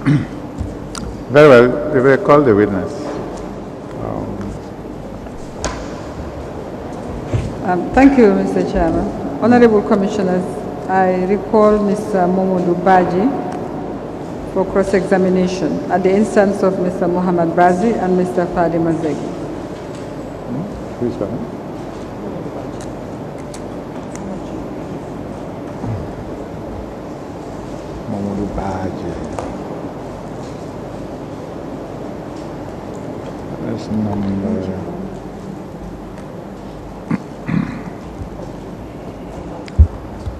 Very well. We will call the witness. Thank you, Mr. Chairman. Honorable Commissioners, I recall Mr. Momodu Baji for cross-examination at the instance of Mr. Mohamed Brazi and Mr. Fadi Mazegi. Who is that? Momodu Baji. That's number.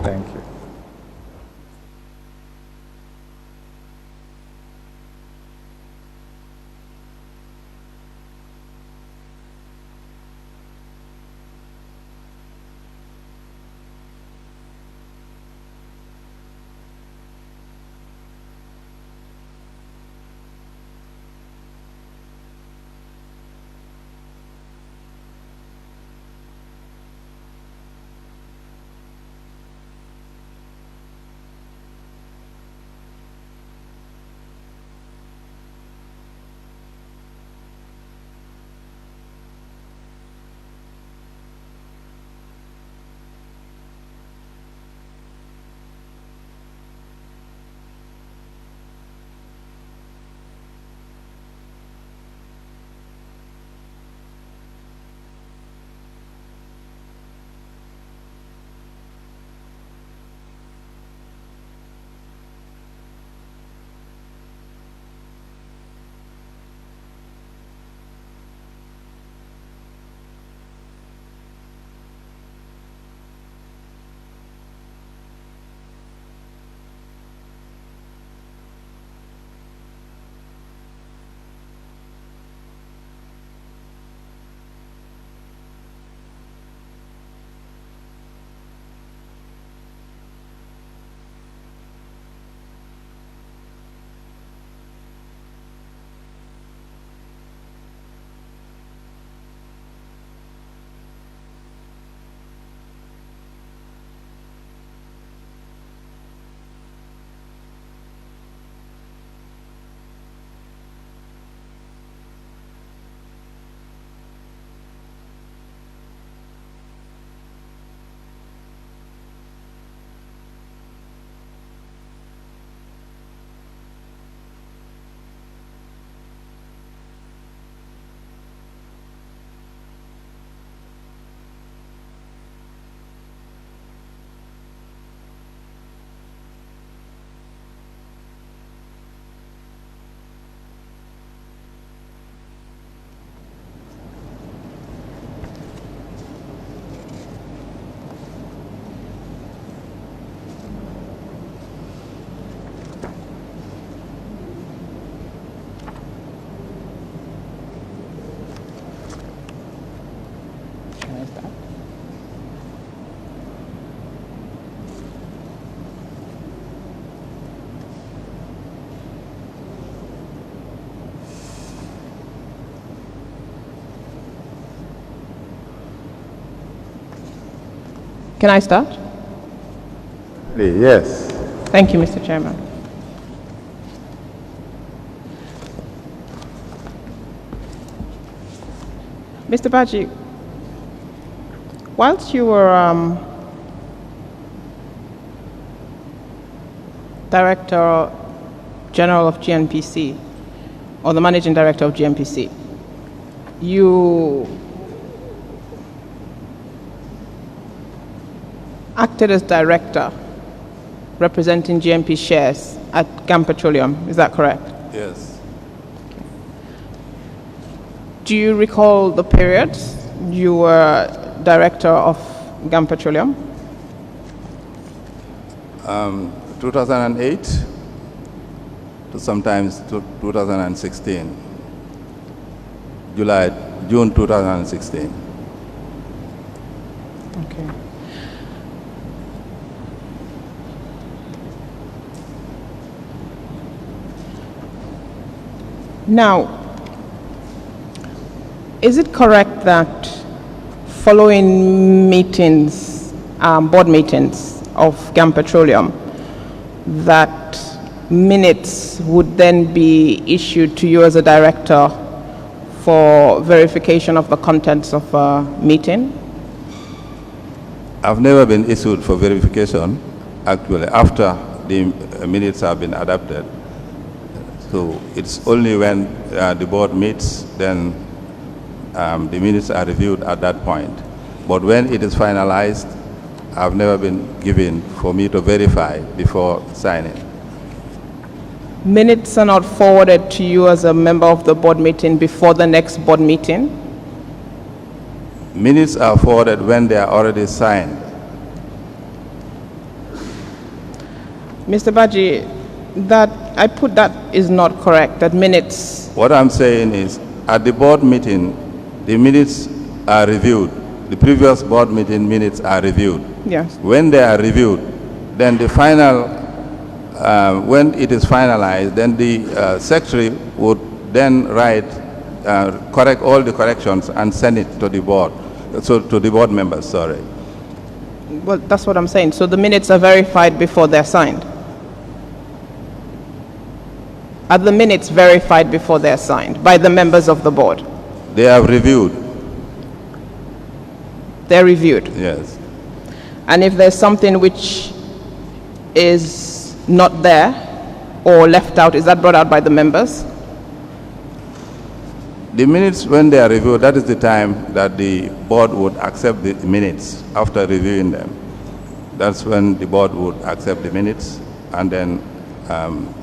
Thank you. Can I start? Yes. Thank you, Mr. Chairman. Mr. Baji, whilst you were Director General of GNPC, or the Managing Director of GNPC, you acted as director representing GNP shares at GAM Petroleum. Is that correct? Yes. Do you recall the period you were director of GAM Petroleum? 2008 to sometimes 2016. June 2016. Okay. Now, is it correct that following meetings, board meetings of GAM Petroleum, that minutes would then be issued to you as a director for verification of the contents of a meeting? I've never been issued for verification, actually, after the minutes have been adopted. So it's only when the board meets, then the minutes are reviewed at that point. But when it is finalized, I've never been given for me to verify before signing. Minutes are not forwarded to you as a member of the board meeting before the next board meeting? Minutes are forwarded when they are already signed. Mr. Baji, I put that is not correct, that minutes. What I'm saying is, at the board meeting, the minutes are reviewed. The previous board meeting minutes are reviewed. Yes. When they are reviewed, then the final, when it is finalized, then the secretary would then write, correct all the corrections and send it to the board, so to the board members, sorry. Well, that's what I'm saying. So the minutes are verified before they're signed? Are the minutes verified before they're signed by the members of the board? They are reviewed, They're reviewed. yes. And if there's something which is not there or left out, is that brought out by the members? The minutes, when they are reviewed, that is the time that the board would accept the minutes after reviewing them. That's when the board would accept the minutes and then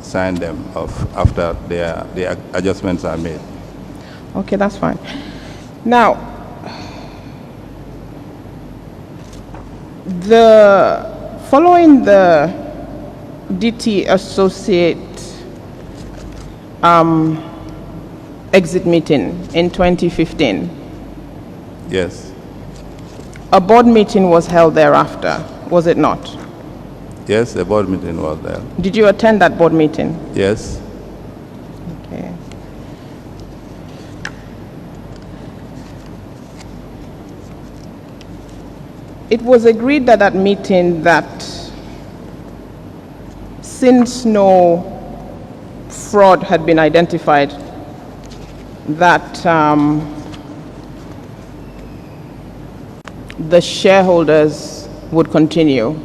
sign them off after the adjustments are made. Okay, that's fine. Now, following the DT Associate exit meeting in 2015, Yes, a board meeting was held thereafter, was it not? yes, the board meeting was there. Did you attend that board meeting? Yes, Okay. It was agreed at that meeting that since no fraud had been identified, that the shareholders would continue.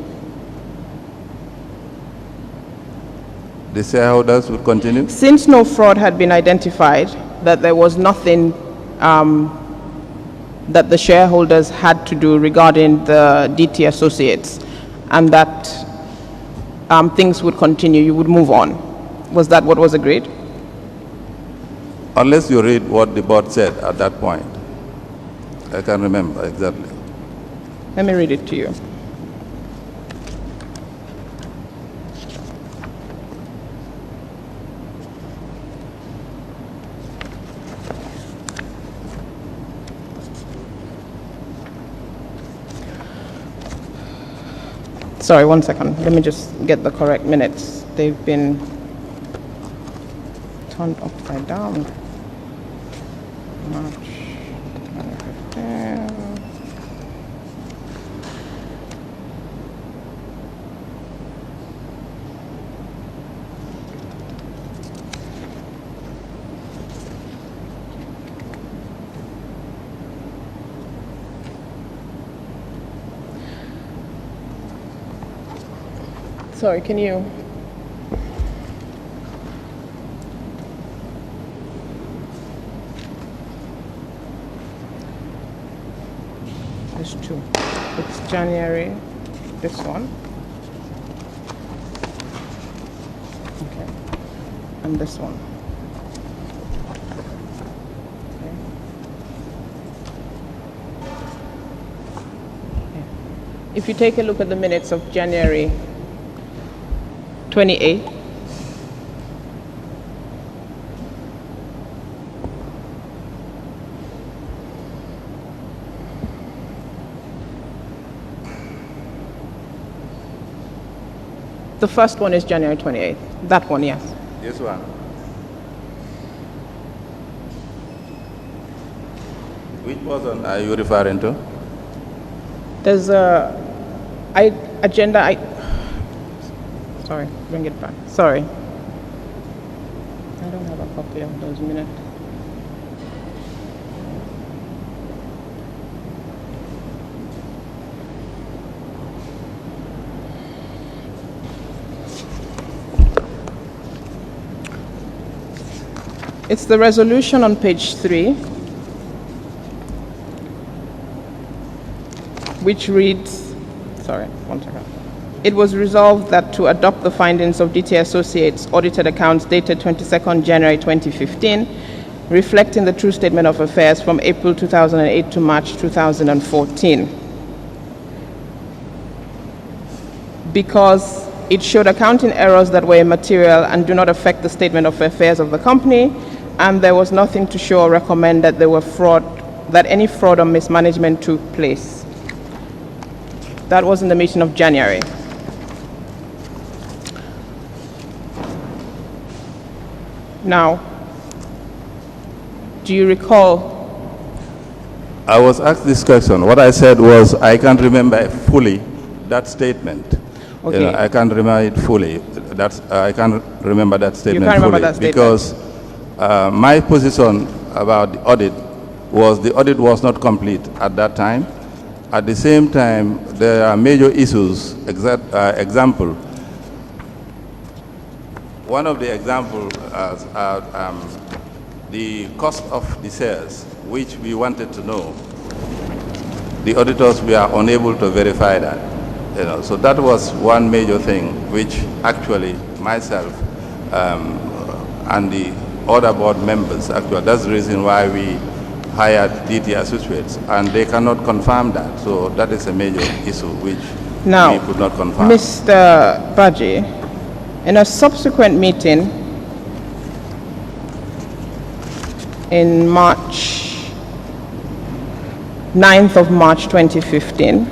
the shareholders would continue. Since no fraud had been identified, that there was nothing that the shareholders had to do regarding the DT Associates, and that things would continue, you would move on. Was that what was agreed? Unless you read what the board said at that point. I can't remember exactly. Let me read it to you. Sorry, 1 second. Let me just get the correct minutes. They've been turned upside down. March 2015. Sorry, can you? There's two. It's January, this one. Okay. And this one. Okay. If you take a look at the minutes of January 28. The first one is January 28th. That one, yes. This one. Which person are you referring to? There's agenda. Sorry, bring it back. Sorry. I don't have a copy of those minutes. It's the resolution on page 3, which reads, sorry, one second. It was resolved that to adopt the findings of DT Associates audited accounts dated 22nd January 2015, reflecting the true statement of affairs from April 2008 to March 2014. Because it showed accounting errors that were immaterial and do not affect the statement of affairs of the company, and there was nothing to show or recommend that there were that any fraud or mismanagement took place. That was in the meeting of January. Now, do you recall? I was asked this question. What I said was, I can't remember fully that statement. Okay. You know, I can't remember it fully. I can't remember that statement can't remember fully that statement. because my position about the audit was the audit was not complete at that time. At the same time, there are major issues. Example. One of the examples the cost of the shares, which we wanted to know. The auditors were unable to verify that. You know, so that was one major thing, which actually myself and the other board members, actually, that's the reason why we hired DT Associates, and they cannot confirm that. So that is a major issue which we could not confirm. Mr. Baji, in a subsequent meeting in March, 9th of March 2015,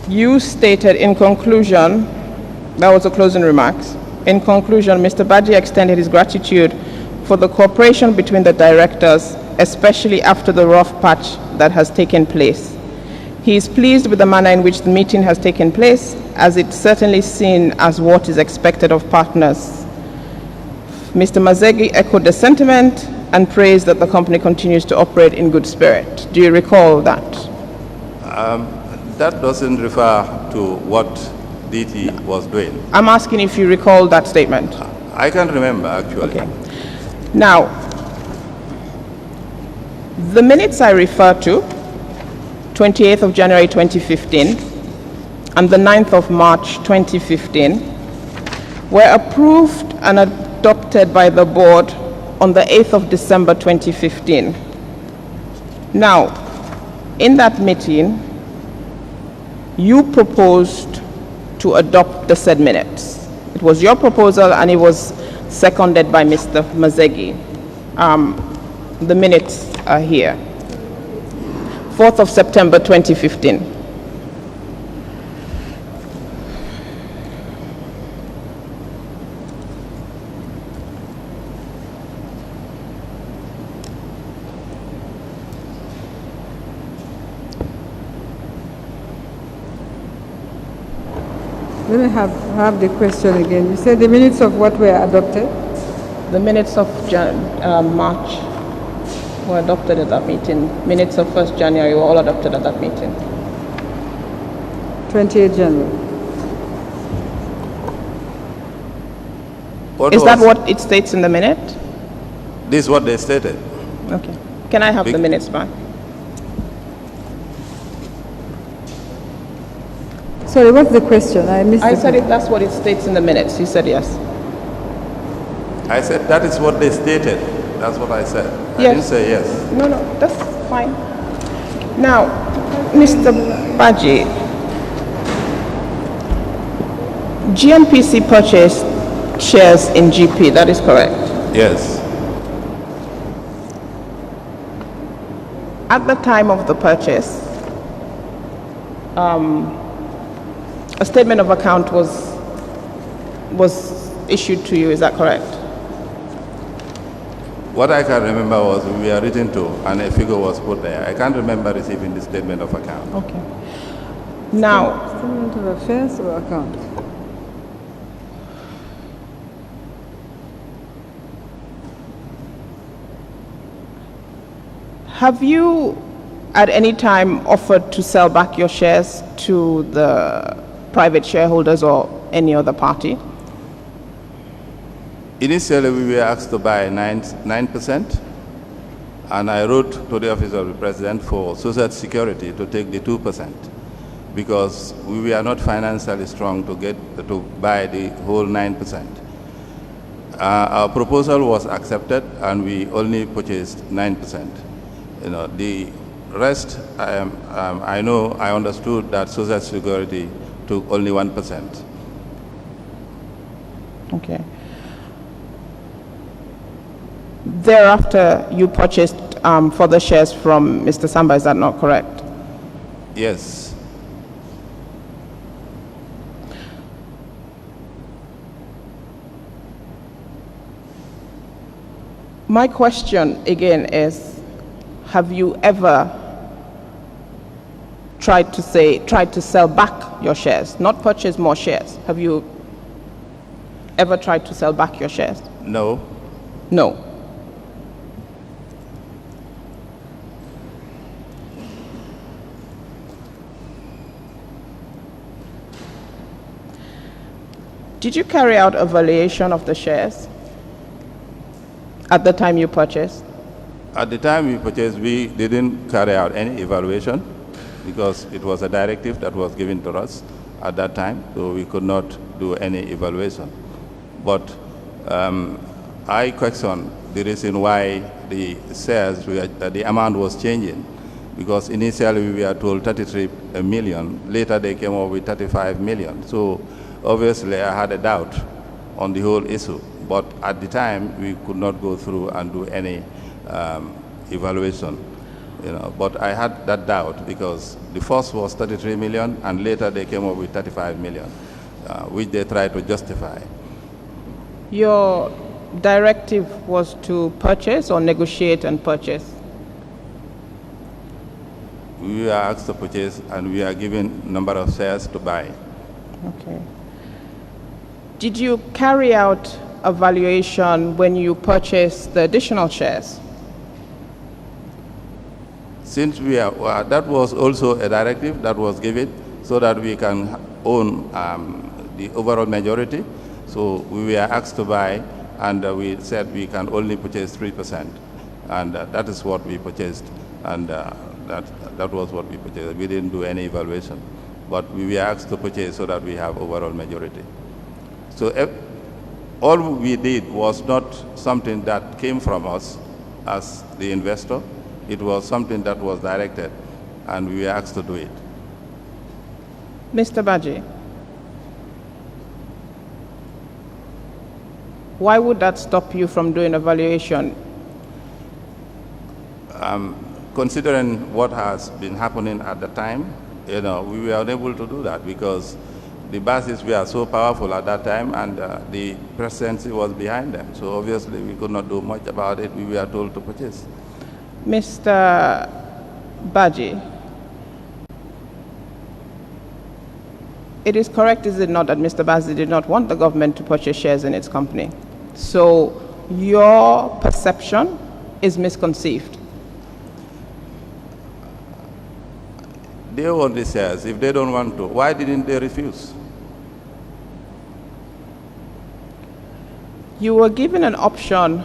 you stated in conclusion, that was the closing remarks. In conclusion, Mr. Baji extended his gratitude for the cooperation between the directors, especially after the rough patch that has taken place. He is pleased with the manner in which the meeting has taken place, as it's certainly seen as what is expected of partners. Mr. Mazegi echoed the sentiment and praised that the company continues to operate in good spirit. Do you recall that? That doesn't refer to what DT was doing. I'm asking if you recall that statement. I can't remember, actually. Okay. Now, the minutes I refer to, 28th of January 2015 and the 9th of March 2015, were approved and adopted by the board on the 8th of December 2015. Now, in that meeting, you proposed to adopt the said minutes. It was your proposal and it was seconded by Mr. Mazegi. The minutes are here. 4th of September 2015. Let me have the question again. You said the minutes of what were adopted? The minutes of March were adopted at that meeting. Minutes of 1st January were all adopted at that meeting. 28 January. Is that what it states in the minute? This is what they stated. Okay. Can I have the minutes back? Sorry, what's the question? I missed I it. said that's what it states in the minutes. You said yes. I said that is what they stated. That's what I said. I didn't say yes. No, that's fine. Now, Mr. Baji, GNPC purchased shares in GP, that is correct? Yes. At the time of the purchase, a statement of account was issued to you, is that correct? What I can remember was we were written to and a figure was put there. I can't remember receiving the statement of account. Okay. Now, Statement of affairs or account? Have you at any time offered to sell back your shares to the private shareholders or any other party? Initially, we were asked to buy 9%, and I wrote to the office of the president for Social Security to take the 2%, because we were not financially strong to buy the whole 9%. Our proposal was accepted, and we only purchased 9%. You know, the rest, I understood that Social Security took only 1%. Okay. Thereafter, you purchased further shares from Mr. Samba, is that not correct? Yes. My question again is, have you ever tried to sell back your shares, not purchase more shares? Have you ever tried to sell back your shares? No. No. Did you carry out a valuation of the shares at the time you purchased? At the time we purchased, we didn't carry out any evaluation because it was a directive that was given to us at that time, so we could not do any evaluation. But I question the reason why the shares, the amount was changing, because initially we were told 33 million, later they came up with 35 million. So obviously I had a doubt on the whole issue, but at the time we could not go through and do any evaluation. You know, but I had that doubt because the first was 33 million and later they came up with 35 million, which they tried to justify. Your directive was to purchase or negotiate and purchase? We were asked to purchase and we are given number of shares to buy. Okay. Did you carry out a valuation when you purchased the additional shares? Since we are, that was also a directive that was given so that we can own the overall majority. So we were asked to buy, and we said we can only purchase 3%, and that is what we purchased, and that was what we purchased. We didn't do any evaluation, but we were asked to purchase so that we have overall majority. So all we did was not something that came from us as the investor. It was something that was directed, and we were asked to do it. Mr. Baji, why would that stop you from doing a valuation? Considering what has been happening at the time, you know, we were unable to do that because the bases were so powerful at that time, and the presidency was behind them. So obviously we could not do much about it. We were told to purchase. Mr. Baji, it is correct, is it not, that Mr. Baji did not want the government to purchase shares in its company? So your perception is misconceived. They own the shares. If they don't want to, why didn't they refuse? You were given an option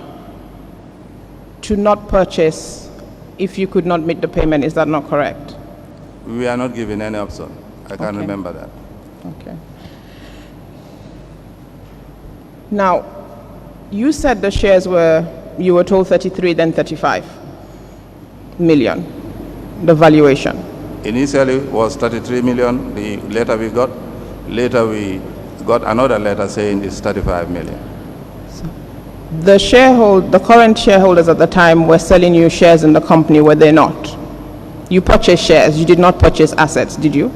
to not purchase if you could not meet the payment. Is that not correct? We are not given any option. I can't Okay. remember that. Okay. Now, you said the shares were, you were told 33, then 35 million, the valuation. Initially it was 33 million. The letter we got, later we got another letter saying it's 35 million. The current shareholders at the time were selling you shares in the company, were they not? You purchased shares, you did not purchase assets, did you?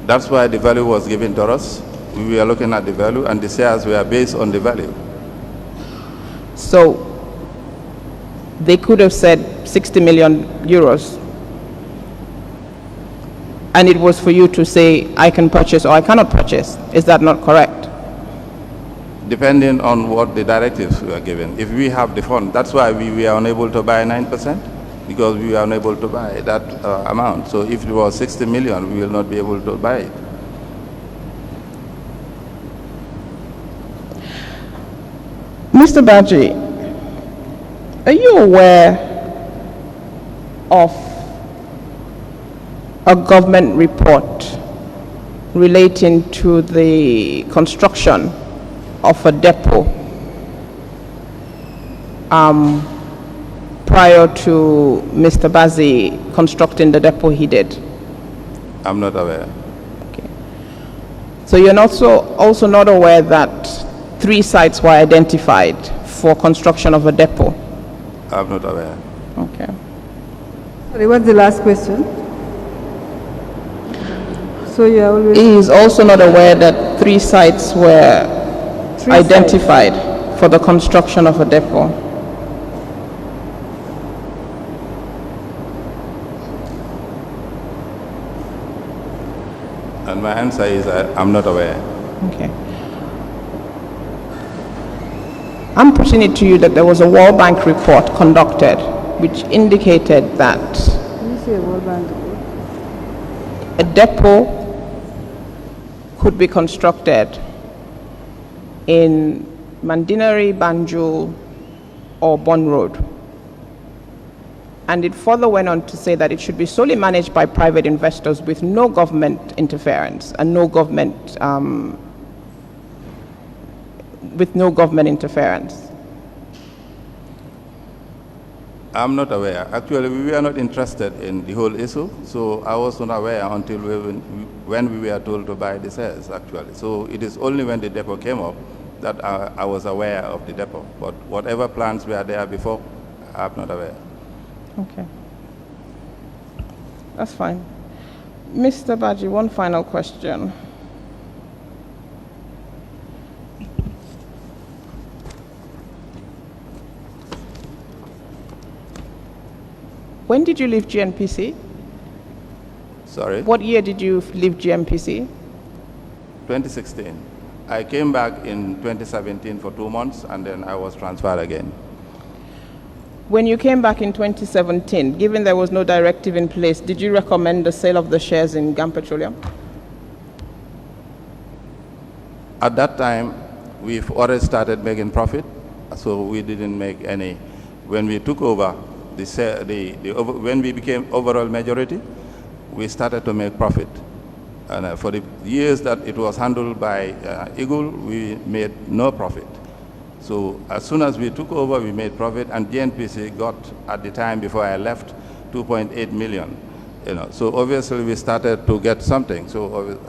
That's why the value was given to us. We were looking at the value, and the shares were based on the value. So they could have said 60 million euros, and it was for you to say, I can purchase or I cannot purchase. Is that not correct? depending on what the directives were given. If we have the fund, that's why we were unable to buy 9%, because we were unable to buy that amount. So if it was 60 million, we will not be able to buy it. Mr. Baji, are you aware of a government report relating to the construction of a depot prior to Mr. Bazi constructing the depot he did? I'm not aware. Okay. So you're not also not aware that 3 sites were identified for construction of a depot? I'm not aware. Okay. Sorry, what's the last question? So you are always... He is also not aware that 3 sites were 3 identified for the construction of a depot. And my answer is I'm not aware. Okay. I'm putting it to you that there was a World Bank report conducted which indicated that Can you say World Bank report? a depot could be constructed in Mandinari, Banjul, or Bon Road. And it further went on to say that it should be solely managed by private investors with no government interference and no government interference. I'm not aware. Actually, we were not interested in the whole issue, so I was not aware until when we were told to buy the shares, actually. So it is only when the depot came up that I was aware of the depot. But whatever plans were there before, I'm not aware. Okay. That's fine. Mr. Baji, one final question. When did you leave GNPC? Sorry? What year did you leave GNPC? 2016. I came back in 2017 for 2 months, and then I was transferred again. When you came back in 2017, given there was no directive in place, did you recommend the sale of the shares in GAM Petroleum? At that time, we've already started making profit, so we didn't make any. When we took over, when we became overall majority, we started to make profit. And for the years that it was handled by Eagle, we made no profit. So as soon as we took over, we made profit, and GNPC got, at the time before I left, 2.8 million. So obviously we started to get something. So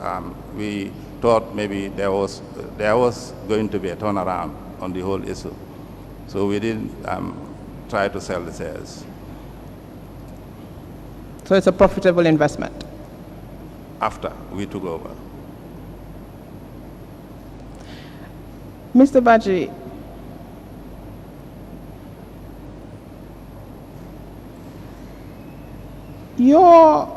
we thought maybe there was going to be a turnaround on the whole issue. So we didn't try to sell the shares. So it's a profitable investment? After we took over. Mr. Baji, your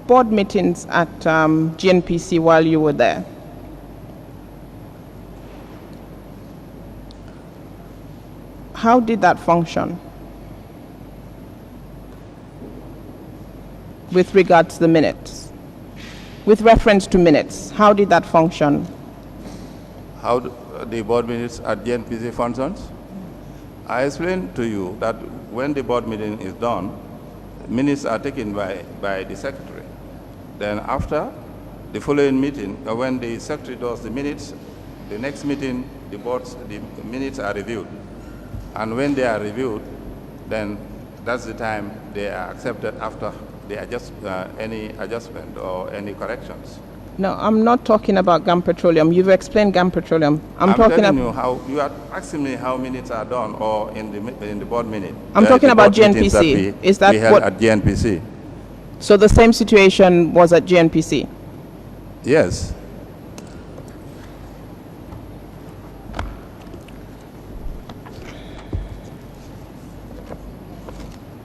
board meetings at GNPC while you were there, how did that function with regard to the minutes? With reference to minutes, how did that function? How the board minutes at GNPC functions? I explained to you that when the board meeting is done, minutes are taken by the secretary. Then after the following meeting, when the secretary does the minutes, the next meeting, the minutes are reviewed. And when they are reviewed, then that's the time they are accepted after any adjustment or any corrections. No, I'm not talking about GAM Petroleum. You've explained GAM Petroleum. I'm talking telling you how you are asking me how minutes are done, or in the board minute. I'm talking about GNPC. Is that what at GNPC? So the same situation was at GNPC? Yes.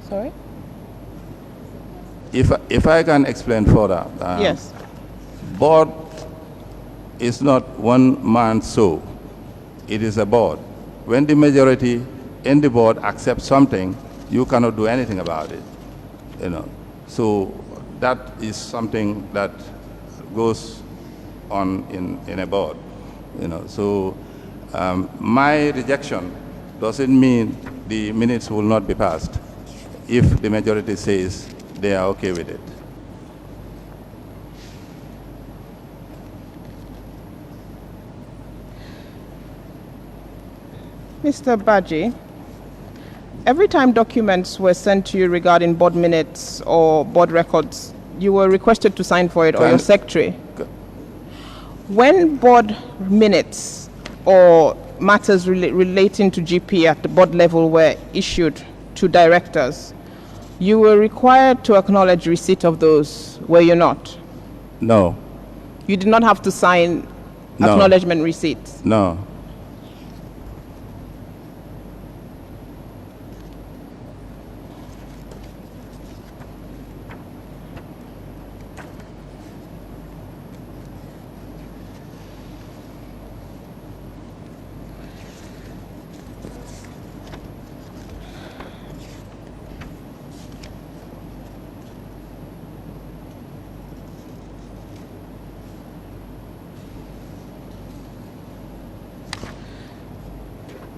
Sorry? If I can explain further. Yes. Board is not one man show. It is a board. When the majority in the board accepts something, you cannot do anything about it. You know, so that is something that goes on in a board. You know, so my rejection doesn't mean the minutes will not be passed if the majority says they are okay with it. Mr. Baji, every time documents were sent to you regarding board minutes or board records, you were requested to sign for it or your secretary. When board minutes or matters relating to GP at the board level were issued to directors, you were required to acknowledge receipt of those, were you not? No, You did not have to sign No. acknowledgement receipts. no.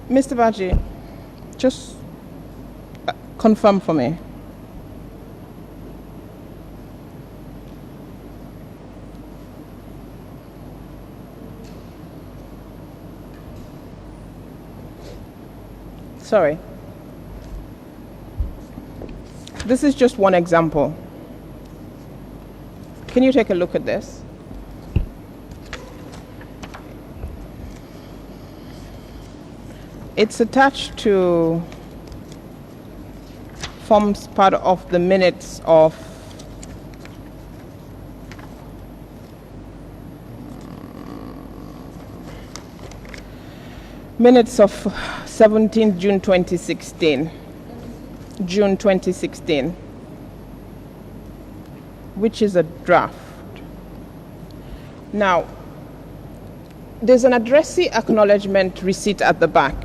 Mr. Baji, just confirm for me. Sorry. This is just one example. Can you take a look at this? It's attached to, forms part of the minutes of minutes of 17th June 2016. June 2016, which is a draft. Now, there's an addressee acknowledgement receipt at the back.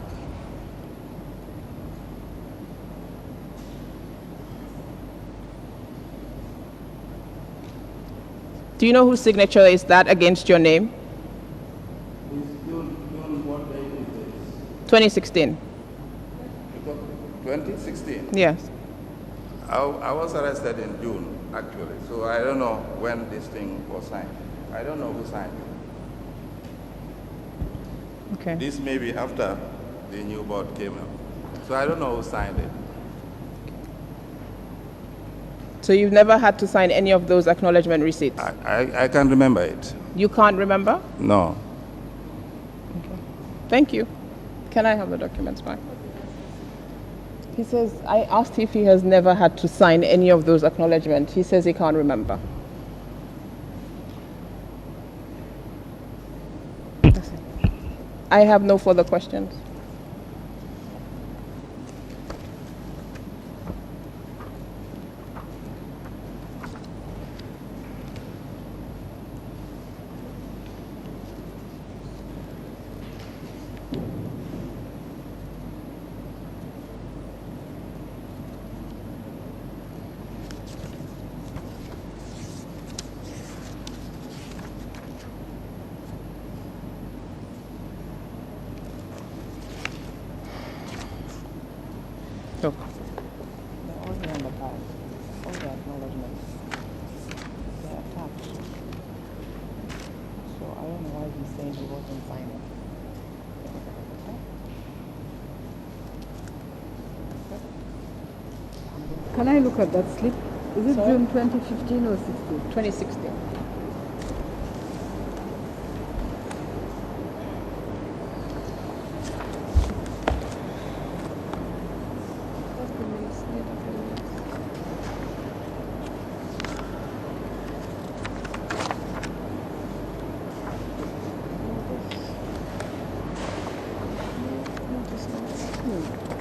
Do you know whose signature is that against your name? 2016. 2016. Yes. I was arrested in June, actually, so I don't know when this thing was signed. I don't know who signed it. Okay. This may be after the new board came up. So I don't know who signed it. So you've never had to sign any of those acknowledgement receipts? I can't remember it. You can't remember? No. Thank you. Can I have the documents back? He says, I asked if he has never had to sign any of those acknowledgements. He says he can't remember. That's it. I have no further questions. Look. They're all here on the back. All the acknowledgements. They're attached. So I don't know why he's saying he wasn't signing. Can I look at that slip? Is it Sorry? June 2015 or 16? 2016.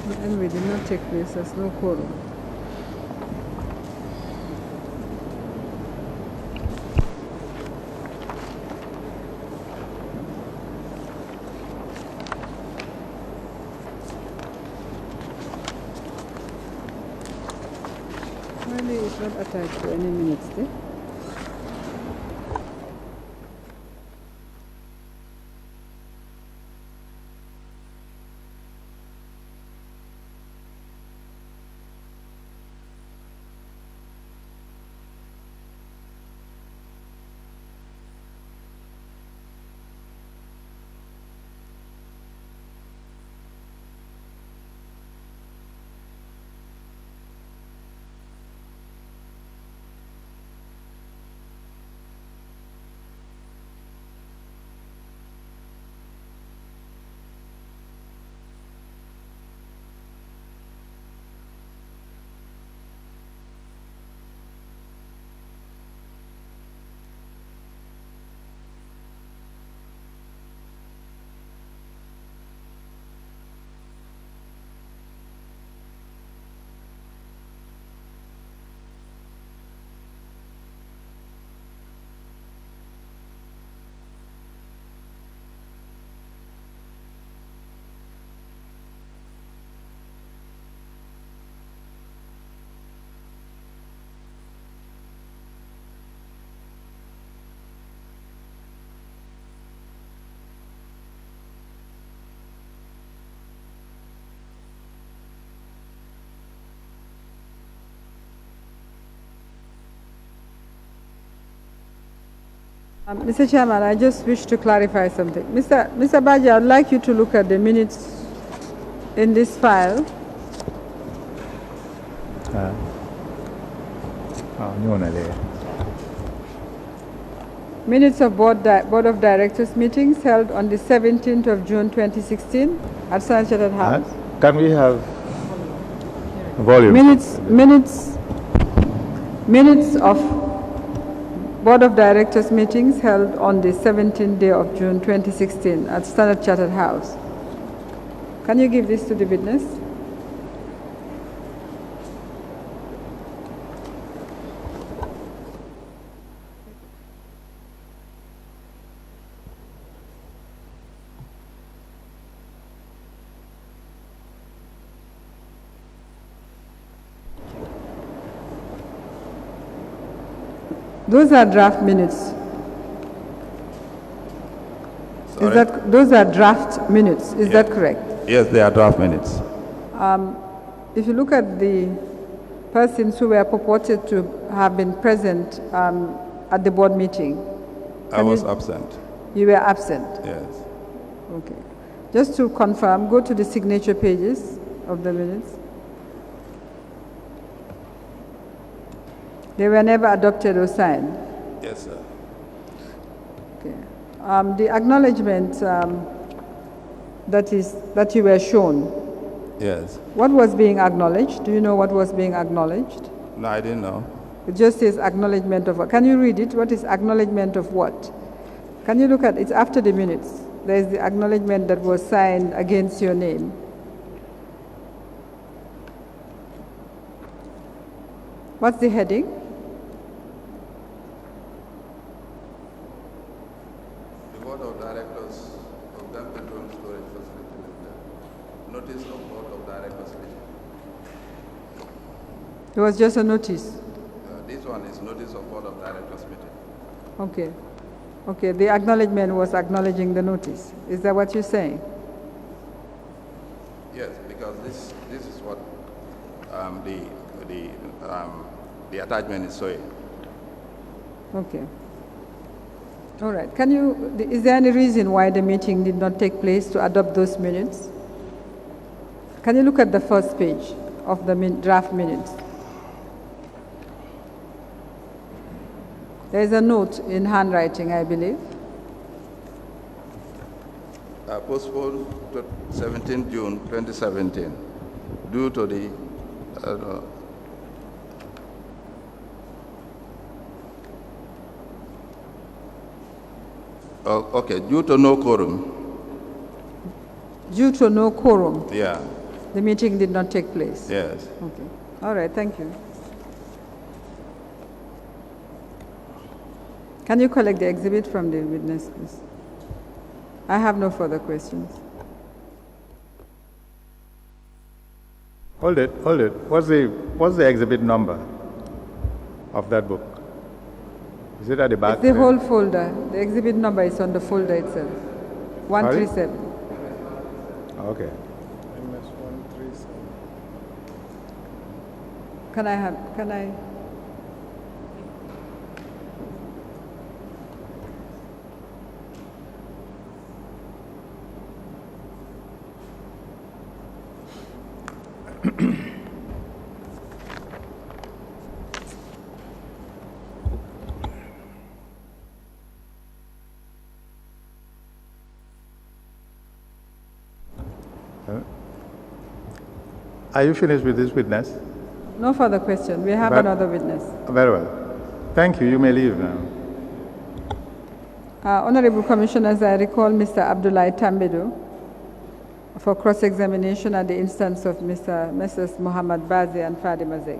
The envy did not take place as no quorum. Actually, it's not attached to any minutes, eh? Mr. Chairman, I just wish to clarify something. Mr. Baji, I'd like you to look at the minutes in this file. Minutes of Board of Directors meetings held on the 17th of June 2016 at Standard Chartered House. Can we have volume? Minutes of Board of Directors meetings held on the 17th day of June 2016 at Standard Chartered House. Can you give this to the witness? Those are draft minutes. Those are draft minutes. Is that correct? Yes, they are draft minutes. If you look at the persons who were purported to have been present at the board meeting. I was absent. You were absent? Yes. Okay. Just to confirm, go to the signature pages of the minutes. They were never adopted or signed? Yes, sir. Okay. The acknowledgement that you were shown. Yes. What was being acknowledged? Do you know what was being acknowledged? No, I didn't know. It just says acknowledgement of. Can you read it? What is acknowledgement of what? Can you look at it's after the minutes? There is the acknowledgement that was signed against your name. What's the heading? The Board of Directors of Gambia Drone Storage Facility Limited. Notice of Board of Directors meeting. It was just a notice. This one is notice of Board of Directors meeting. Okay. Okay, the acknowledgement was acknowledging the notice. Is that what you're saying? Yes, because this is what the attachment is showing. Okay. All right. Is there any reason why the meeting did not take place to adopt those minutes? Can you look at the first page of the draft minutes? There is a note in handwriting, I believe. Postponed to 17 June 2017 due to the due to no quorum. Due to no quorum, Yeah. the meeting did not take place. Yes. Okay. All right, thank you. Can you collect the exhibit from the witness, please? I have no further questions. Hold it. What's the exhibit number? of that book? Is it at the back? It's the there? whole folder. The exhibit number is on the folder itself. 137. Okay. MS 137. Can I? Are you finished with this witness? No further question. We have But- another witness. Very well. Thank you. You may leave now. Honorable Commissioners, I recall Mr. Abdullahi Tambedu for cross-examination at the instance of Messrs. Mohammed Bazi and Fadima Zeg.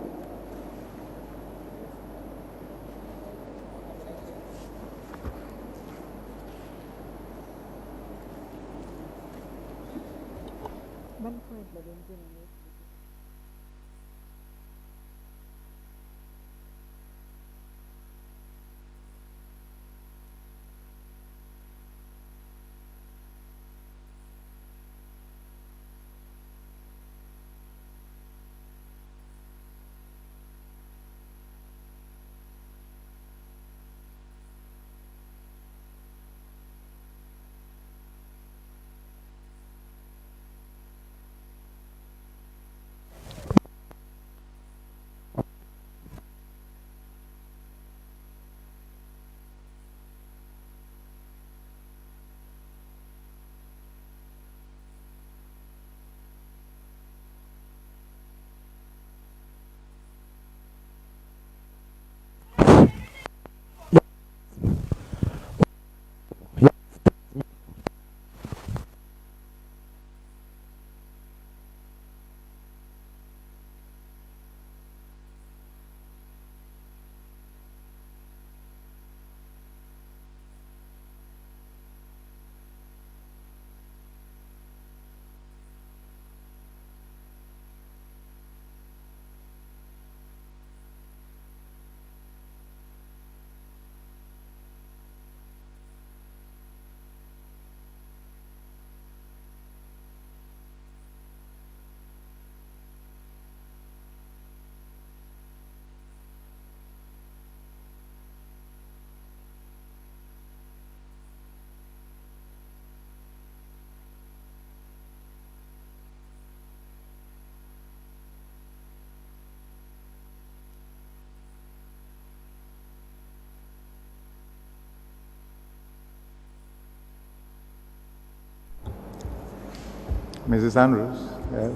Mrs. Andrews? Yes.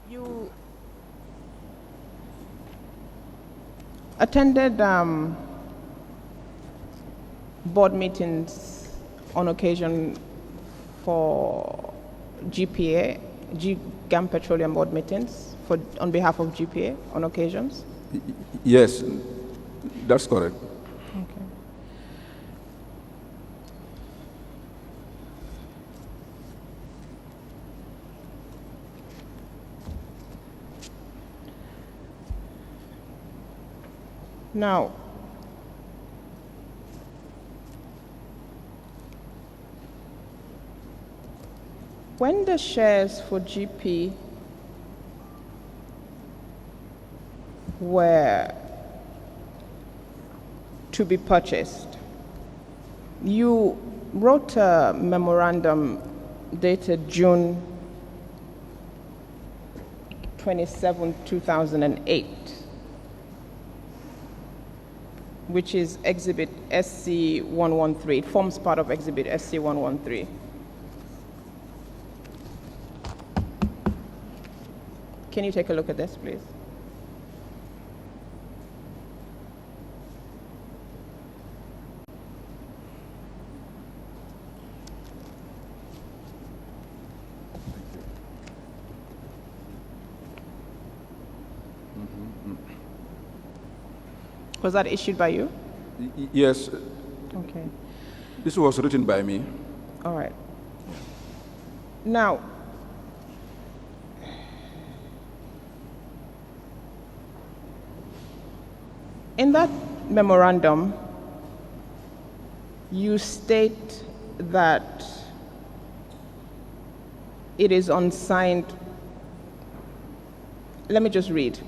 You attended board meetings on occasion for GPA, GAM Petroleum board meetings on behalf of GPA on occasions? Yes, that's correct. Okay. Now, when the shares for GP were to be purchased, you wrote a memorandum dated June 27, 2008, which is Exhibit SC113. It forms part of Exhibit SC113. Can you take a look at this, please? Was that issued by you? Yes, Okay. this was written by me. All right. Now, in that memorandum, you state that it is unsigned. Let me just read.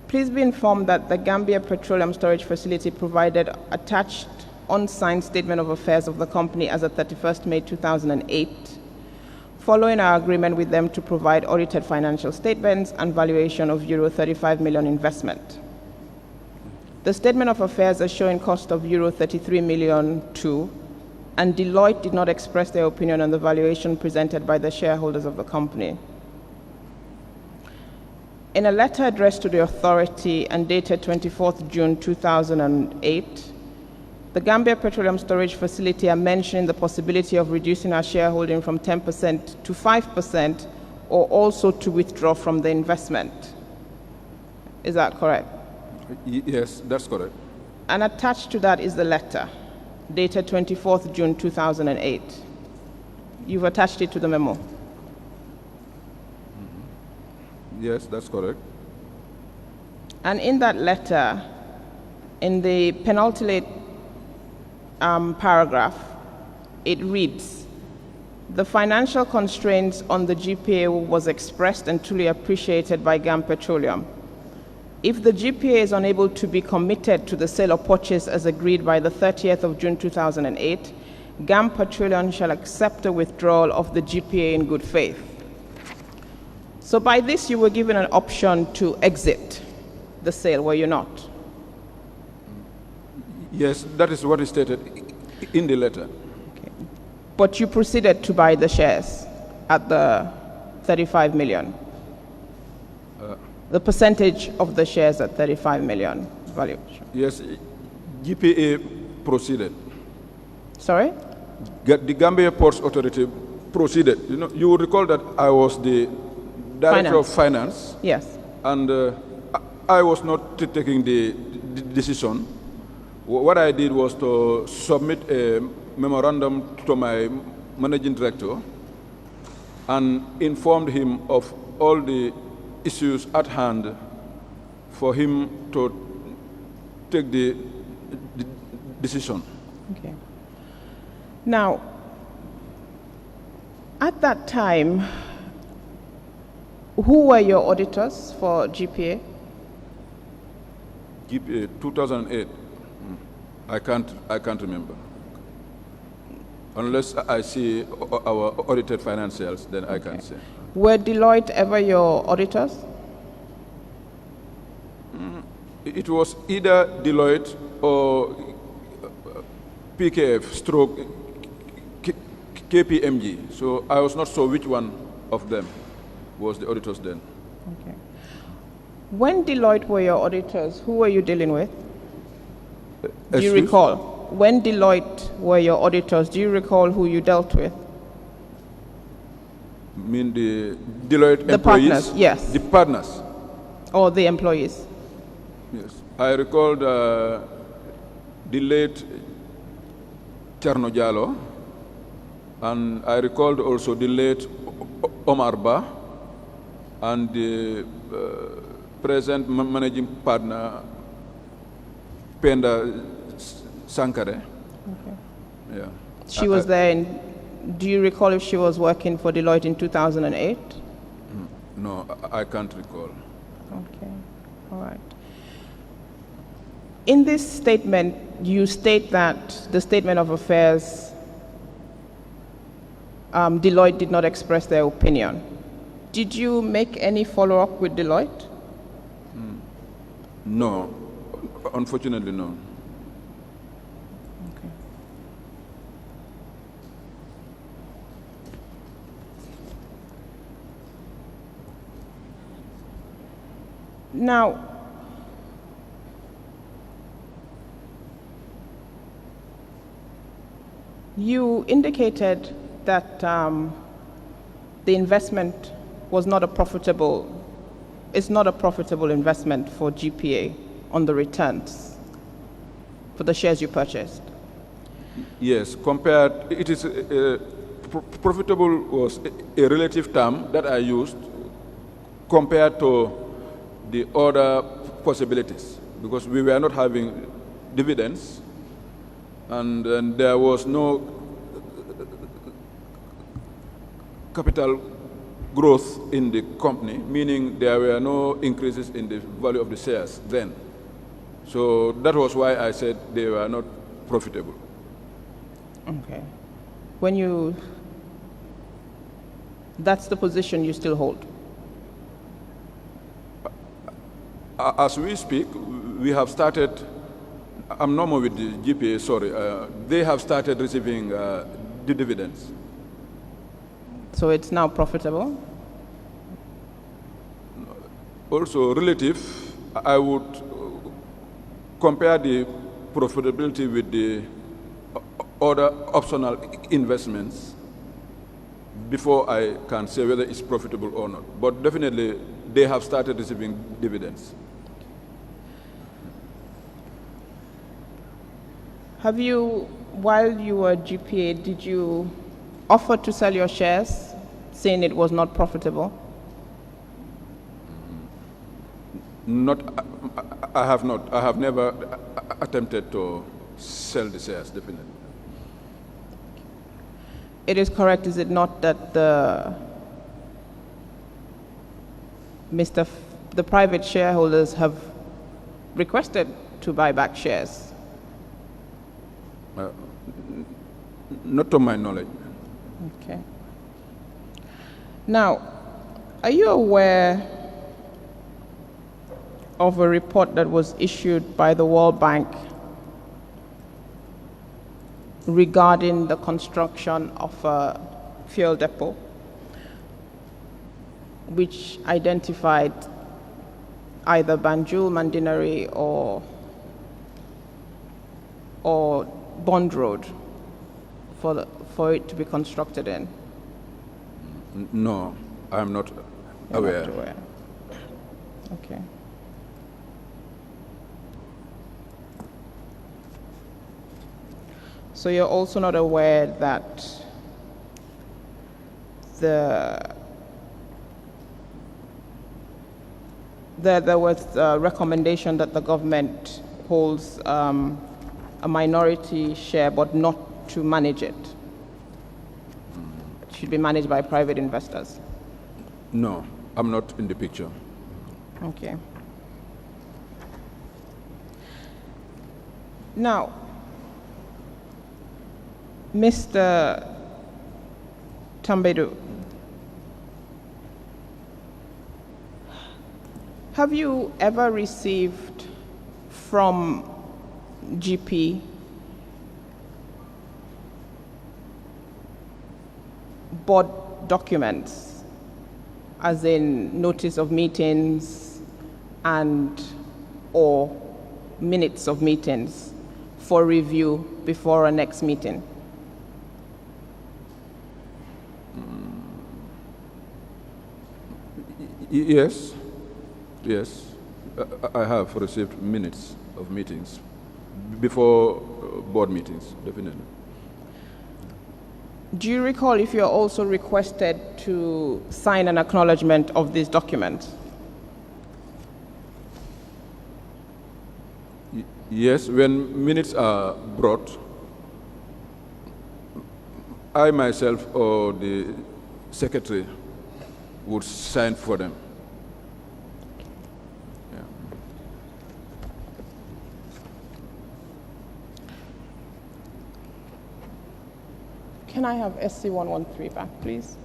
Please be informed that the Gambia Petroleum Storage Facility provided attached unsigned statement of affairs of the company as of 31st May 2008, following our agreement with them to provide audited financial statements and valuation of Euro 35 million investment. The statement of affairs is showing cost of Euro 33 million too, and Deloitte did not express their opinion on the valuation presented by the shareholders of the company. In a letter addressed to the authority and dated 24th June 2008, the Gambia Petroleum Storage Facility are mentioning the possibility of reducing our shareholding from 10% to 5%, or also to withdraw from the investment. Is that correct? Yes, that's correct. And attached to that is the letter, dated 24th June 2008. You've attached it to the memo. Yes, that's correct. And in that letter, in the penultimate paragraph, it reads, the financial constraints on the GPA was expressed and truly appreciated by GAM Petroleum. If the GPA is unable to be committed to the sale or purchase as agreed by the 30th of June 2008, GAM Petroleum shall accept a withdrawal of the GPA in good faith. So by this, you were given an option to exit the sale, were you not? Yes, that is what is stated in the letter. Okay. But you proceeded to buy the shares at the 35 million. The percentage of the shares at 35 million valuation. Yes, GPA proceeded. Sorry? The Gambia Ports Authority proceeded. You will recall that I was the Director of Finance. Yes. And I was not taking the decision. What I did was to submit a memorandum to my Managing Director and informed him of all the issues at hand for him to take the decision. Okay. Now, at that time, who were your auditors for GPA? GPA 2008. I can't remember. Unless I see our audited financials, then I can say. Were Deloitte ever your auditors? It was either Deloitte or PKF stroke KPMG. So I was not sure which one of them was the auditors then. Okay. When Deloitte were your auditors, who were you dealing with? Do you recall? When Deloitte were your auditors, do you recall who you dealt with? I mean the Deloitte The employees? partners, yes. The partners. Or the employees? Yes. I recalled the late Cherno Jallo, and I recalled also the late Omar Ba, and the present managing partner, Penda Sankare. Okay. Yeah. She was there in, do you recall if she was working for Deloitte in 2008? No, I can't recall. Okay, all right. In this statement, you state that the statement of affairs, Deloitte did not express their opinion. Did you make any follow-up with Deloitte? No, unfortunately, no. Okay. Now, you indicated that the investment was not a profitable it's not a profitable investment for GPA on the returns for the shares you purchased? Yes, compared, it is profitable was a relative term that I used compared to the other possibilities, because we were not having dividends, and there was no capital growth in the company, meaning there were no increases in the value of the shares then. So that was why I said they were not profitable. Okay. That's the position you still hold? As we speak, we have started, I'm no more with the GPA, sorry, they have started receiving the dividends. So it's now profitable? Also relative, I would compare the profitability with the other optional investments before I can say whether it's profitable or not. But definitely, they have started receiving dividends. Have you, while you were GPA, did you offer to sell your shares, saying it was not profitable? Not, I have not. I have never attempted to sell the shares, definitely. It is correct, is it not, that the private shareholders have requested to buy back shares? Not to my knowledge. Okay. Now, are you aware of a report that was issued by the World Bank regarding the construction of a fuel depot, which identified either Banjul, Mandinari, or Bond Road for it to be constructed in? No, I'm not aware. Not aware. Okay. So you're also not aware that there was a recommendation that the government holds a minority share, but not to manage it. It should be managed by private investors. No, I'm not in the picture. Okay. Now, Mr. Tambedu, have you ever received from GP board documents, as in notice of meetings and or minutes of meetings for review before our next meeting? Yes, I have received minutes of meetings before board meetings, definitely. Do you recall if you're also requested to sign an acknowledgement of these documents? Yes, when minutes are brought, I myself or the secretary would sign for them. Yeah. Can I have SC113 back, please?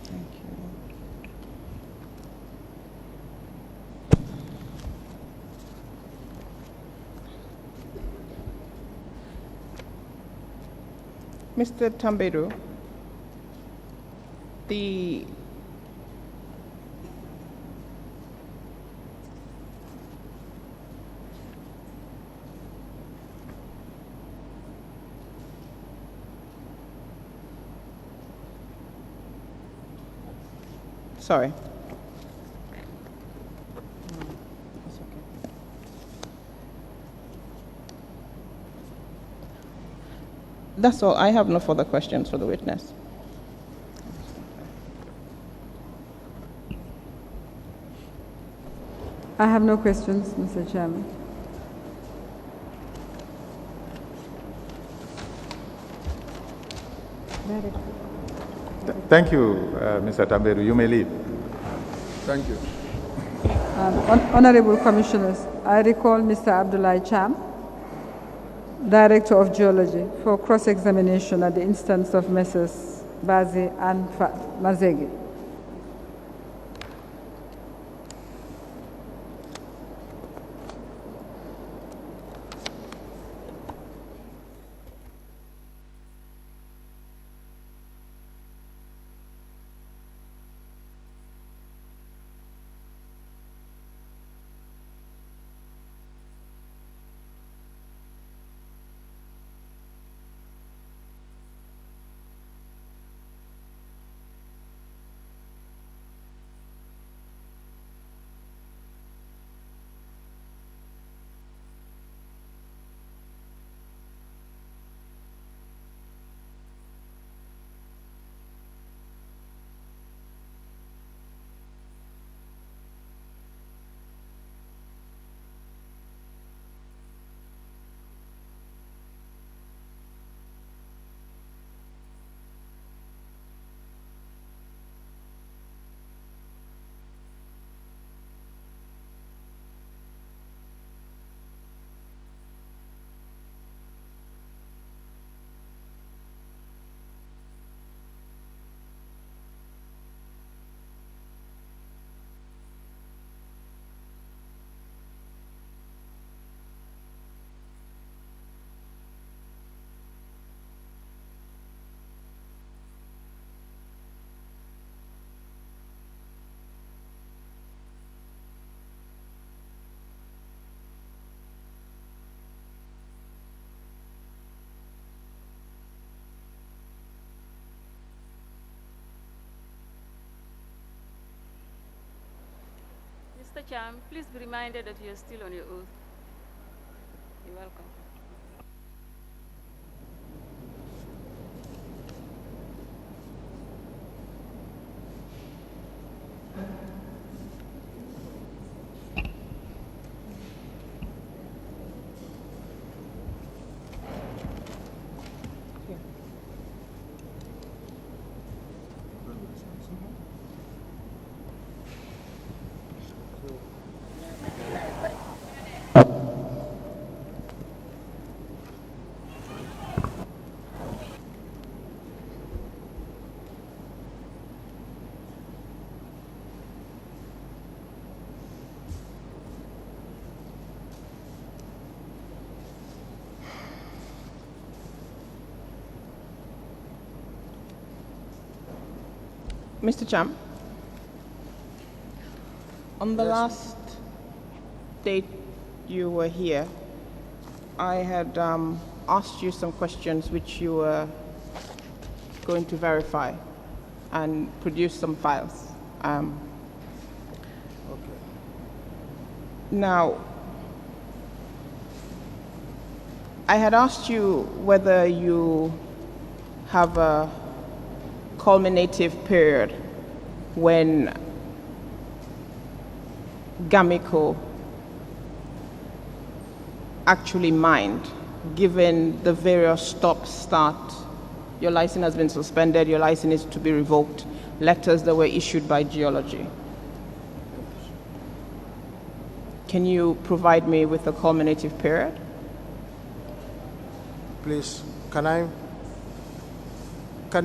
Thank you. Mr. Tambedu, Sorry. That's all. I have no further questions for the witness. I have no questions, Mr. Chairman. Thank you, Mr. Tamberu. You may leave. Thank you. Honorable Commissioners, I recall Mr. Abdullah Cham, Director of Geology, for cross-examination at the instance of Messrs. Bazi and Mazegi. Mr. Cham, please be reminded that you are still on your oath. You're welcome. Mr. Cham, on the last date you were here, I had asked you some questions which you were going to verify and produce some files. Now, I had asked you whether you have a culminative period when Gamico actually mined, given the various stop-start. Your license has been suspended, your license is to be revoked, letters that were issued by Geology. Can you provide me with a culminative period? Please, can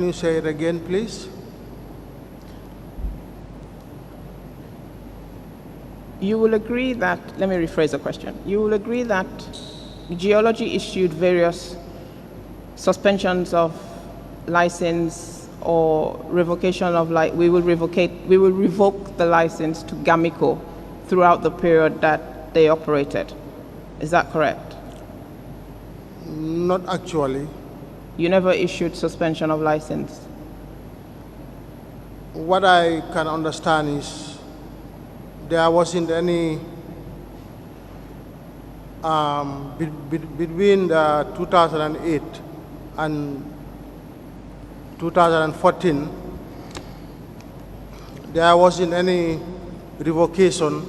you say it again, please? You will agree that, let me rephrase the question. You will agree that Geology issued various suspensions of license or revocation of we will revoke the license to Gamico throughout the period that they operated. Is that correct? Not actually. You never issued suspension of license? what I can understand is there wasn't any between 2008 and 2014, there wasn't any revocation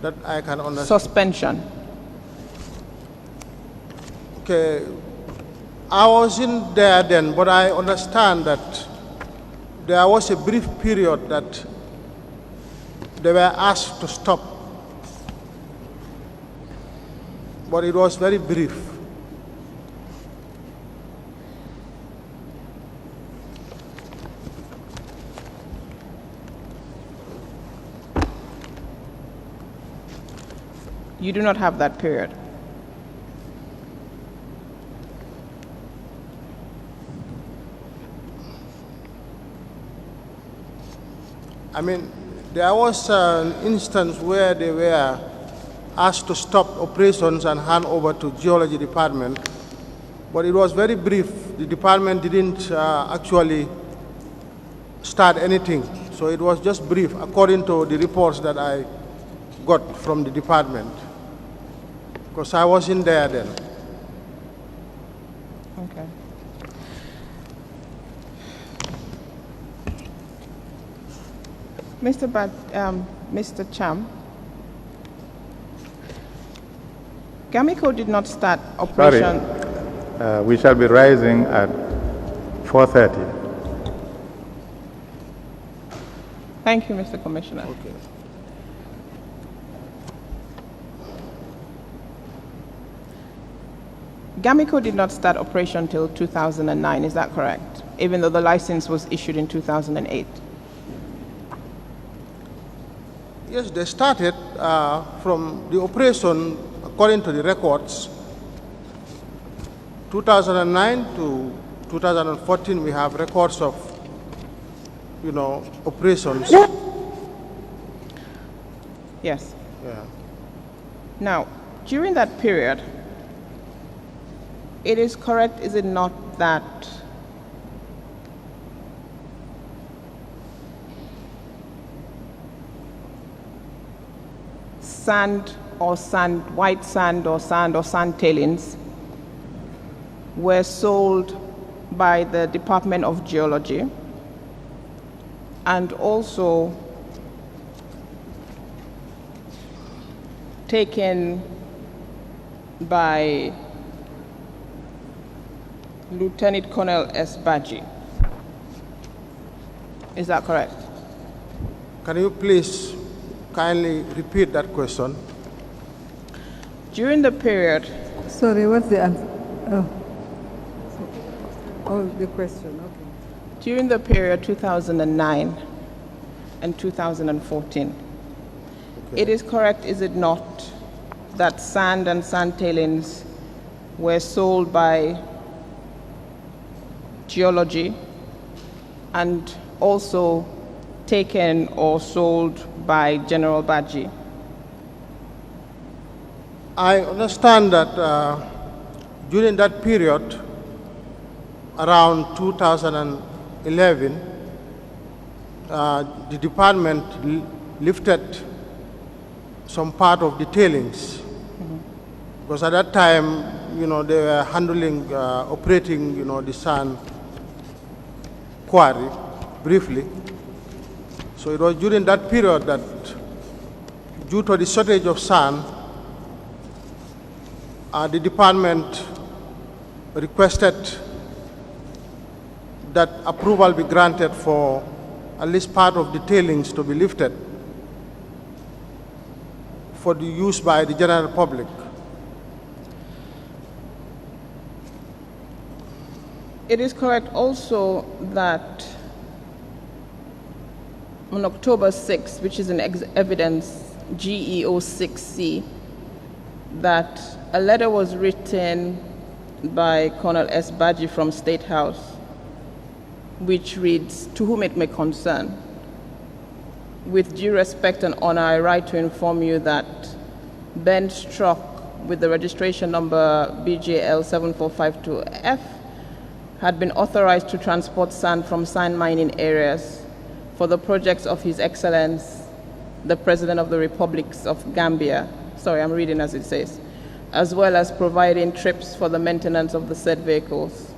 that I can understand. Suspension. Okay, I wasn't there then, but I understand that there was a brief period that they were asked to stop, but it was very brief. You do not have that period. I mean, there was an instance where they were asked to stop operations and hand over to Geology Department, but it was very brief. The department didn't actually start anything, so it was just brief, according to the reports that I got from the department, because I wasn't there then. Okay. Mr. Cham, Gamico did not start Sorry, operation. we shall be rising at 4:30. Thank you, Mr. Commissioner. Okay. Gamico did not start operation until 2009, is that correct? Even though the license was issued in 2008? Yes, they started from the operation, according to the records, 2009 to 2014, we have records of, operations. Yes. Yeah. Now, during that period, it is correct, is it not, that white sand or sand tailings were sold by the Department of Geology and also taken by Lieutenant Colonel S. Baji? Is that correct? Can you please kindly repeat that question? During the period, Sorry, what's the answer? Oh, the question, okay. during the period 2009 and 2014, it is correct, is it not, that sand and sand tailings were sold by Geology and also taken or sold by General Baji? I understand that during that period, around 2011, the department lifted some part of the tailings. Because at that time, they were handling, operating, the sand quarry briefly. So it was during that period that, due to the shortage of sand, the department requested that approval be granted for at least part of the tailings to be lifted for the use by the general public. It is correct also that on October 6th, which is an evidence GEO 6C, that a letter was written by Colonel S. Baji from State House, which reads, "To whom it may concern, with due respect and honor, I write to inform you that Benz truck with the registration number BJL 7452F had been authorized to transport sand from sand mining areas for the projects of His Excellence, the President of the Republic of Gambia, sorry, I'm reading as it says, as well as providing trips for the maintenance of the said vehicles.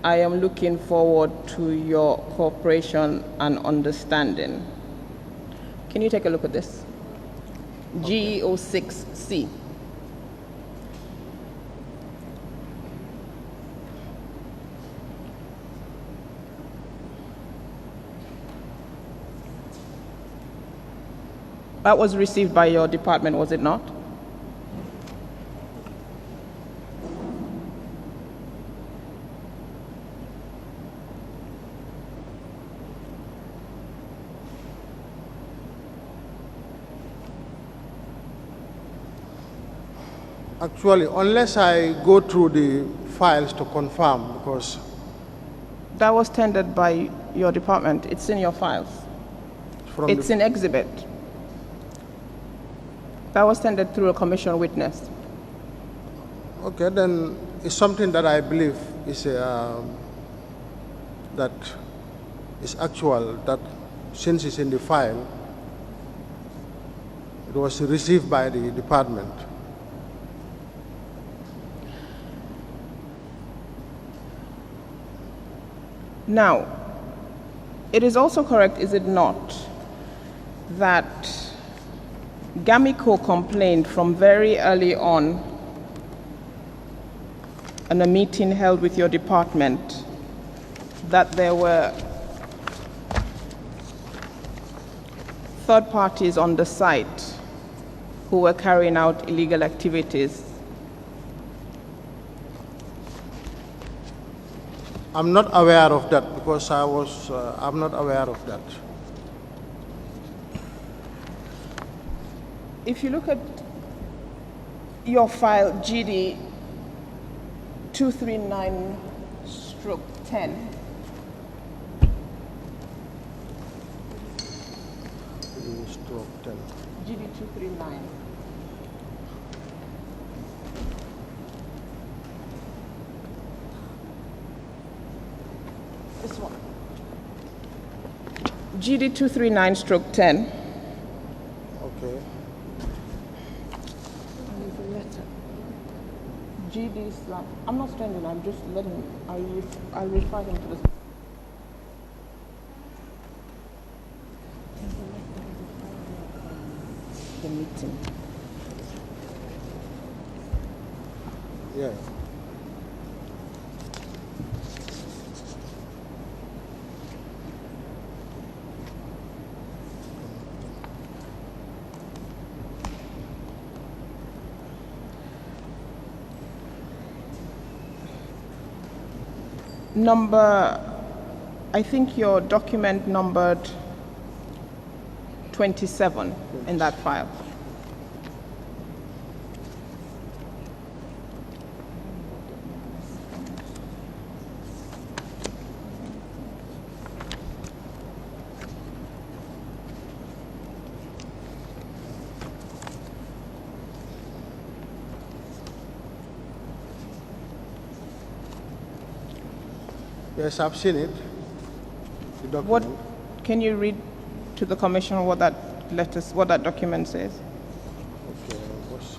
I am looking forward to your cooperation and understanding. Can you take a look at this? GEO6C. That was received by your department, was it not? Actually, unless I go through the files to confirm, because That was tendered by your department. It's in your files. from It's the, in exhibit. That was tendered through a commission witness. okay, then it's something that I believe is that is actual. That since it's in the file, it was received by the department. Now, it is also correct, is it not, that Gamico complained from very early on in a meeting held with your department that there were third parties on the site who were carrying out illegal activities. I'm not aware of that because I'm not aware of that. If you look at your file GD 239/10, Stroke 10. GD 239. This one. GD 239/10. Okay. GD slap. I'm not standing, I'm just letting, I'll refer him to this. The meeting. Yeah. Number, I think your document numbered 27 in that file. Yes, I've seen it. The document. What, can you read to the commission what that what that document says? Okay. What's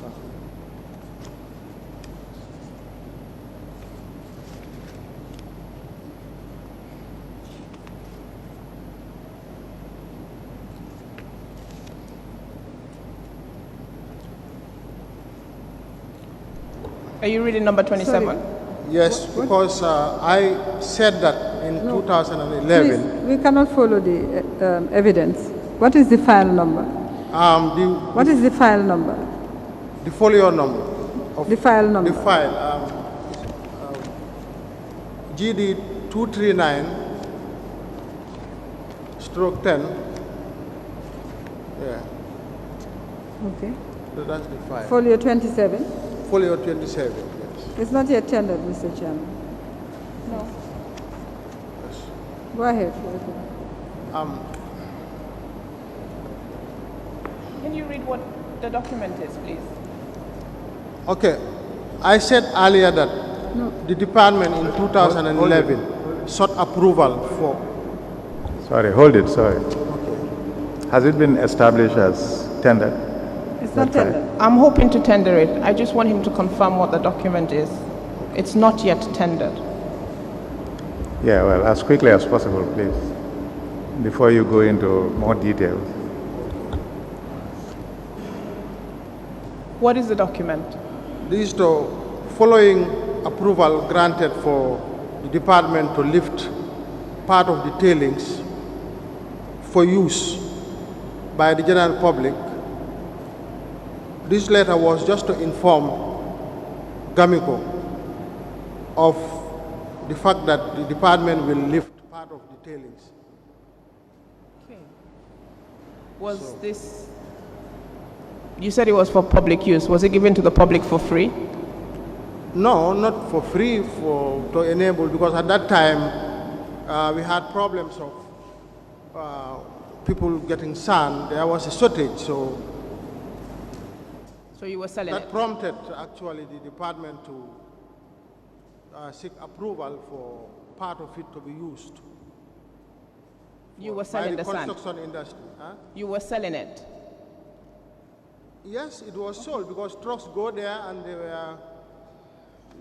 Are you reading number 27? Sorry. Yes, because I said that in 2011. Please, we cannot follow the evidence. What is the file number? What is the file number? The folio number. Of The file number. The file. GD 239/10. Yeah, Okay. so that's the file. Folio 27. Folio 27. Yes. It's not yet tendered, Mr. Chairman. No. Yes. Go ahead. Can you read what the document is, please? Okay, I said earlier that the department in 2011 sought approval for. Sorry, hold it, sorry. Has it been established as tendered? It's not That's right. tendered. I'm hoping to tender it. I just want him to confirm what the document is. It's not yet tendered. Yeah, well, as quickly as possible, please, before you go into more details. What is the document? This is the following approval granted for the department to lift part of the tailings for use by the general public. This letter was just to inform Gamico of the fact that the department will lift part of the tailings. Okay. Was this, you said it was for public use. Was it given to the public for free? No, not for free, to enable, because at that time we had problems of people getting sand. There was a shortage, so you were selling that it? prompted actually the department to seek approval for part of it to be used. You were selling by the the sand? construction industry. Huh? You were selling it? Yes, it was sold because trucks go there and they were.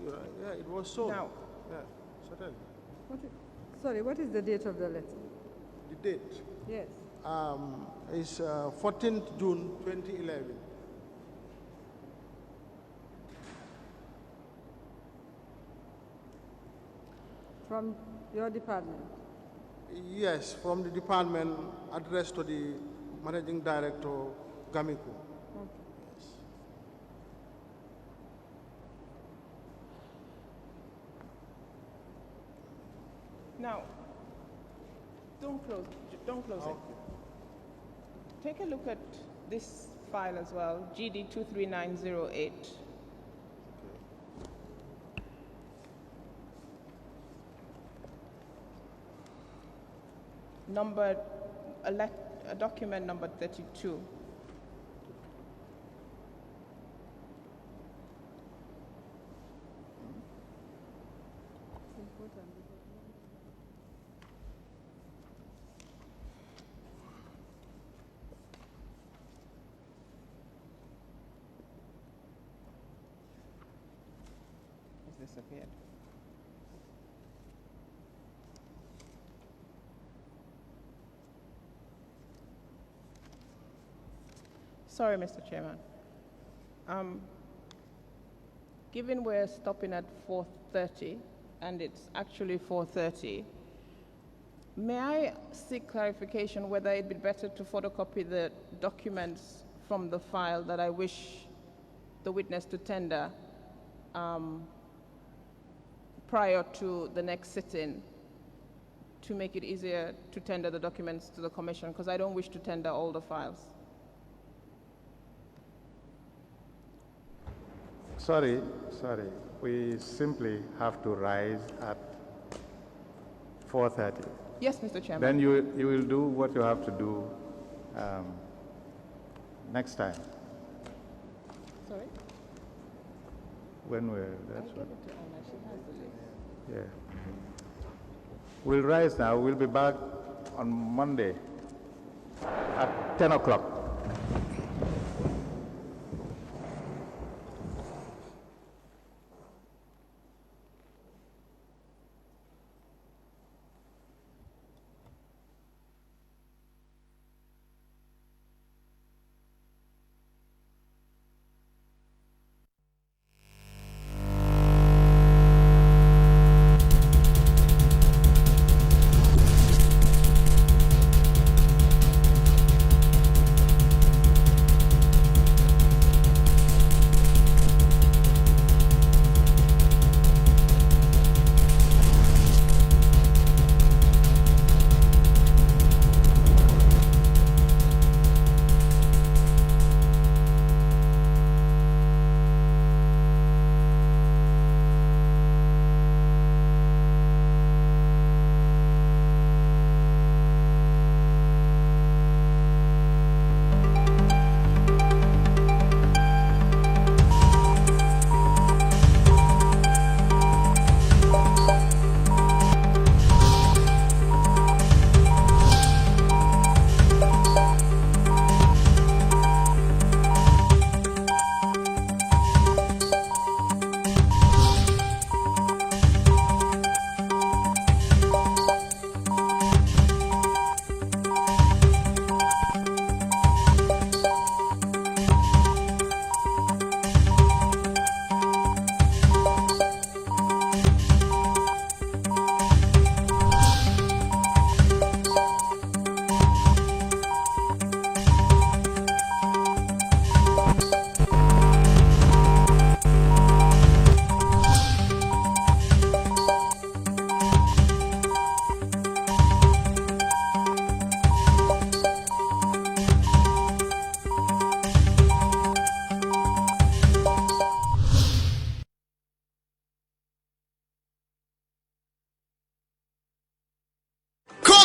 Yeah, it was sold. Now, Yeah, certainly. Sorry, what is the date of the letter? The date Yes. is 14th June 2011. From your department? Yes, from the department addressed to the managing director, Gamico. now, don't close it. Take a look at this file as well, GD 23908. Number, a document number 32. It's disappeared. Sorry, Mr. Chairman. Given we're stopping at 4:30, and it's actually 4:30, may I seek clarification whether it'd be better to photocopy the documents from the file that I wish the witness to tender prior to the next sitting to make it easier to tender the documents to the commission, because I don't wish to tender all the files. Sorry, we simply have to rise at 4:30. Yes, Mr. Chairman. Then you will do what you have to do next time. Sorry? When we're, that's what, Give it to Anna, she has the list. yeah. We'll rise now, we'll be back on Monday at 10 o'clock.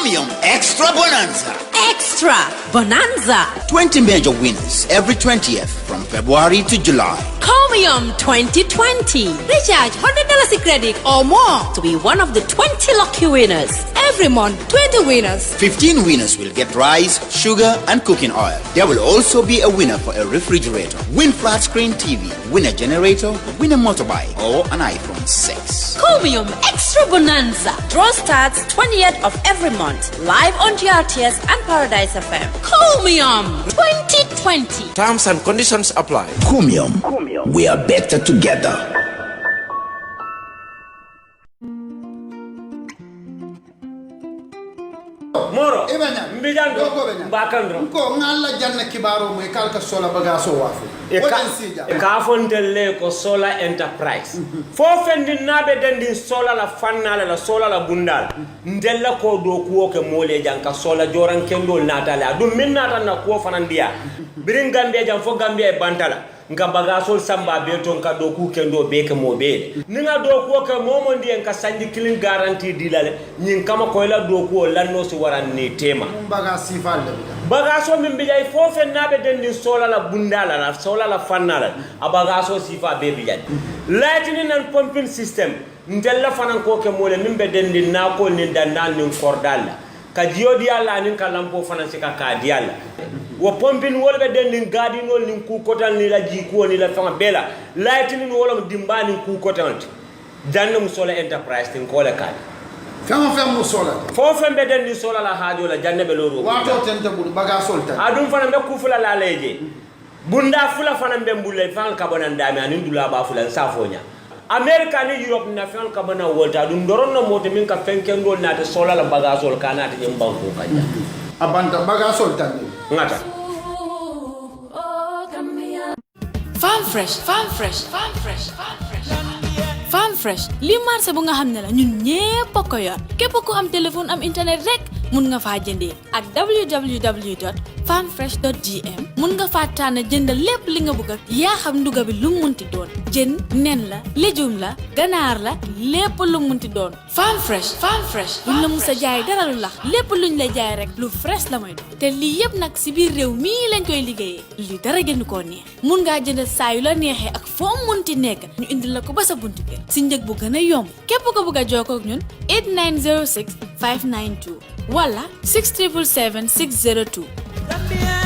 Chromium Extra Bonanza. Extra Bonanza. 20 major winners every 20th from February to July. Chromium 2020. Recharge $100 credit or more to be one of the 20 lucky winners. Every month, 20 winners. 15 winners will get rice, sugar, and cooking oil. There will also be a winner for a refrigerator, win flat screen TV, win a generator, win a motorbike, or an iPhone 6. Chromium Extra Bonanza. Draw starts 20th of every month. Live on GRTS and Paradise FM. Chromium 2020. Terms and conditions apply. Chromium. We are better together. Moro mbijan do bakandro ko ngalla janna kibaro moy kalka sola bagaso wafu e ka fontelle ko sola enterprise fo fendi nabe dendi sola la fannala la sola la bundal ndella ko do kuwo ke mole janka sola joran kendo natala dum min nata na ko fanandiya birin gambia jam fo gambia e bantala nga bagasol samba be ton ka do ku kendo be ke mo be ni nga do ko ke momo ndi en ka sanji kilin garantie dilale nyin kama ko la do ko lanno si waran ni tema bagasi falle bagaso min bijay fofe nabe dendi sola la bundala la sola la fannala a bagaso sifa be bijay lightning and pumping system ndella fanan ko ke mole min be dendi na ko ni dandal ni kordalla ka diodi alla nin ka lampo fanan se ka dialla wo pompin wolbe den nin gadinol nin ku kotal ni la jiko ni la fama bela lightning wolom dimbani ku kotal danno musola enterprise tin ko la kali fama musola fo fembe den ni sola la hajo la janne be loro wato tente bul baga solta adum fana be ku fula la leje bunda fula fana be mbulle fan ka bonan dami anin dula ba fula safonya America ni Europe na fan ka bana wolta dum doron no moto min ka fenken dol na te sola la baga sol kana te jëm banko kanja abanta baga solta ngata Farm Fresh li marché bu nga xamne la ñun ñepp ko yor képp ku am téléphone am internet rek mun nga fa jëndé ak www.farmfresh.gm mun nga fa tane jënd lepp li nga bëgg ya xam nduga bi lu munti doon jën nen la légume la ganar la lepp lu munti doon Farm Fresh buñ la musa jaay dara lu lax lepp luñ la jaay rek lu fresh la may doon té li yépp nak ci biir réew mi lañ koy liggéeyé li dara gën ko neex mun nga jënd saa yu la neexé ak fo munti nekk ñu indi la ko ba sa buntu kër ci njëg bu gëna yomb képp ko bëgg jokkoo ak ñun 8906 592 wala 677 602